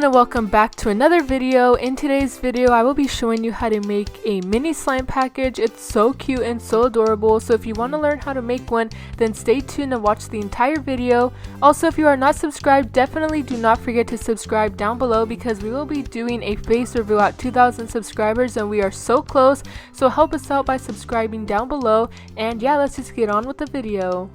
everyone, and welcome back to another video. In today's video I will be showing you how to make a mini slime package. It's so cute and so adorable, so if you want to learn how to make one, then stay tuned and watch the entire video. Also, if you are not subscribed, definitely do not forget to subscribe down below because we will be doing a face reveal at 2,000 subscribers and we are so close, so help us out by subscribing down below. And yeah, let's just get on with the video.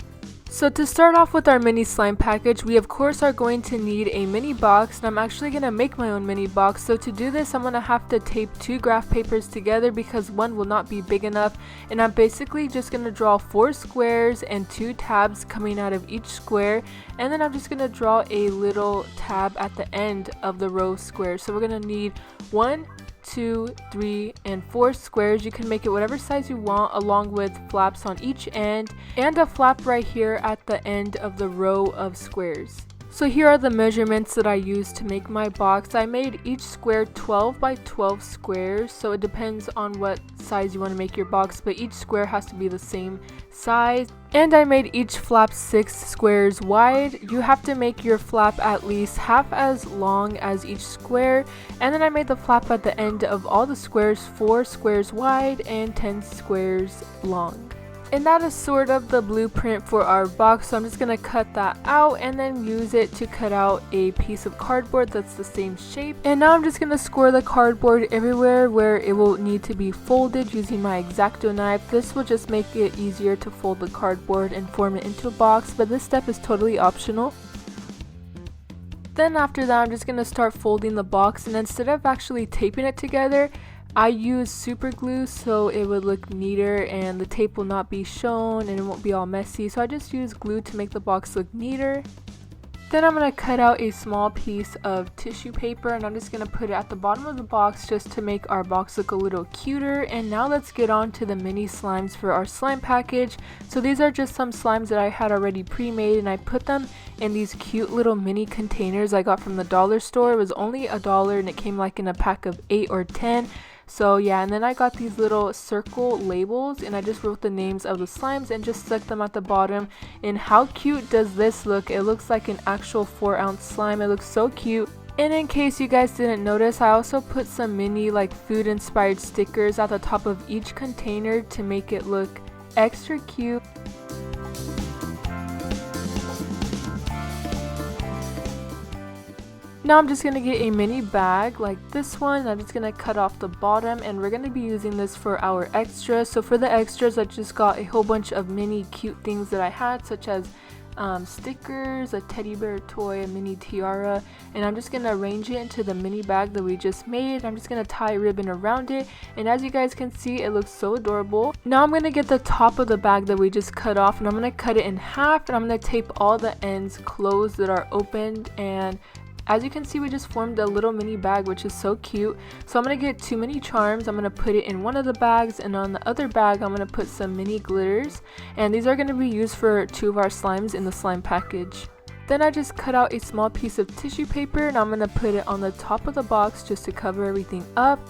So to start off with our mini slime package, we of course are going to need a mini box, and I'm actually going to make my own mini box. So to do this, I'm going to have to tape two graph papers together because one will not be big enough, and I'm basically just going to draw 4 squares and 2 tabs coming out of each square, and then I'm just going to draw a little tab at the end of the row square. So we're going to need 1, 2, 3, and 4 squares. You can make it whatever size you want, along with flaps on each end and a flap right here at the end of the row of squares. So here are the measurements that I used to make my box. I made each square 12 by 12 squares, so it depends on what size you want to make your box, but each square has to be the same size. And I made each flap 6 squares wide. You have to make your flap at least half as long as each square, and then I made the flap at the end of all the squares 4 squares wide and 10 squares long. And that is sort of the blueprint for our box, so I'm just going to cut that out and then use it to cut out a piece of cardboard that's the same shape. And now I'm just going to score the cardboard everywhere where it will need to be folded using my X-Acto knife. This will just make it easier to fold the cardboard and form it into a box, but this step is totally optional. Then after that, I'm just going to start folding the box, and instead of actually taping it together, I use super glue so it would look neater and the tape will not be shown and it won't be all messy. So I just use glue to make the box look neater. Then I'm going to cut out a small piece of tissue paper and I'm just going to put it at the bottom of the box just to make our box look a little cuter. And now let's get on to the mini slimes for our slime package. So these are just some slimes that I had already pre-made, and I put them in these cute little mini containers I got from the dollar store. It was only $1 and it came like in a pack of 8 or 10. So yeah, and then I got these little circle labels and I just wrote the names of the slimes and just stuck them at the bottom. And how cute does this look? It looks like an actual 4-ounce slime. It looks so cute. And in case you guys didn't notice, I also put some mini like food inspired stickers at the top of each container to make it look extra cute. Now I'm just going to get a mini bag like this one. I'm just going to cut off the bottom and we're going to be using this for our extras. So for the extras, I just got a whole bunch of mini cute things that I had, such as stickers, a teddy bear toy, a mini tiara, and I'm just going to arrange it into the mini bag that we just made. I'm just going to tie a ribbon around it, and as you guys can see, it looks so adorable. Now I'm going to get the top of the bag that we just cut off and I'm going to cut it in half, and I'm going to tape all the ends closed that are opened. And as you can see, we just formed a little mini bag, which is so cute. So I'm going to get 2 mini charms. I'm going to put it in one of the bags, and on the other bag I'm going to put some mini glitters, and these are going to be used for 2 of our slimes in the slime package. Then I just cut out a small piece of tissue paper and I'm going to put it on the top of the box just to cover everything up.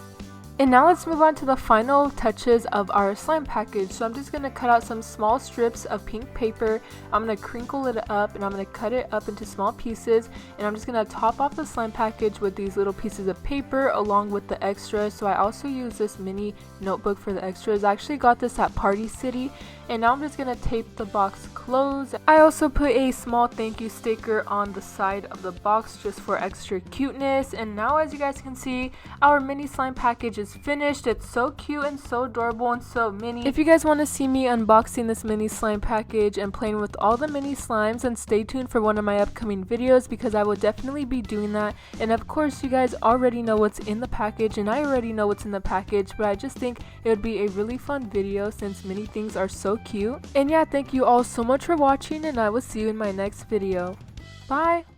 And now let's move on to the final touches of our slime package. So I'm just going to cut out some small strips of pink paper. I'm going to crinkle it up and I'm going to cut it up into small pieces. And I'm just going to top off the slime package with these little pieces of paper along with the extras. So I also use this mini notebook for the extras. I actually got this at Party City. And now I'm just going to tape the box closed. I also put a small thank you sticker on the side of the box just for extra cuteness. And now, as you guys can see, our mini slime package is finished. It's so cute and so adorable and so mini. If you guys want to see me unboxing this mini slime package and playing with all the mini slimes, then stay tuned for one of my upcoming videos because I will definitely be doing that. And of course, you guys already know what's in the package and I already know what's in the package, but I just think it would be a really fun video since many things are so cute. And yeah, thank you all so much for watching and I will see you in my next video. Bye!